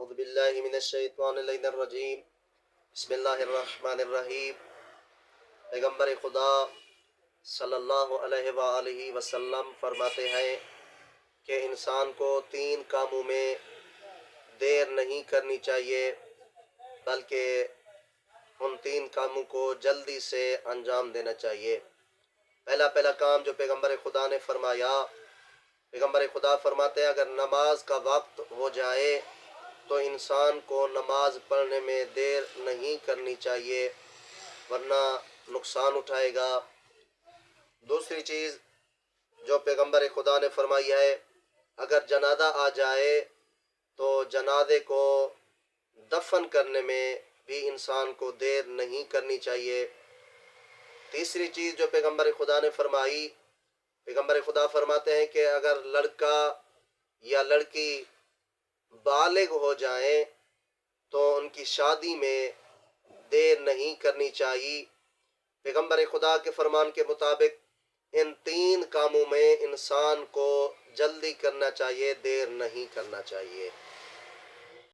اعوذ باللہ من الشیطان اللعین الرجیم بسم اللہ الرحمن الرحیم۔ پیغمبر خدا صلی اللہ علیہ وآلہ وسلم فرماتے ہیں کہ انسان کو 3 کاموں میں دیر نہیں کرنی چاہیے، بلکہ ان 3 کاموں کو جلدی سے انجام دینا چاہیے۔ پہلا کام جو پیغمبر خدا نے فرمایا، پیغمبر خدا فرماتے ہیں اگر نماز کا وقت ہو جائے تو انسان کو نماز پڑھنے میں دیر نہیں کرنی چاہیے، ورنہ نقصان اٹھائے گا۔ دوسری چیز جو پیغمبر خدا نے فرمائی ہے، اگر جنازہ آ جائے تو جنازے کو دفن کرنے میں بھی انسان کو دیر نہیں کرنی چاہیے۔ تیسری چیز جو پیغمبر خدا نے فرمائی، پیغمبر خدا فرماتے ہیں کہ اگر لڑکا یا لڑکی بالغ ہو جائیں تو ان کی شادی میں دیر نہیں کرنی چاہیے۔ پیغمبر خدا کے فرمان کے مطابق ان 3 کاموں میں انسان کو جلدی کرنا چاہیے، دیر نہیں کرنا چاہیے۔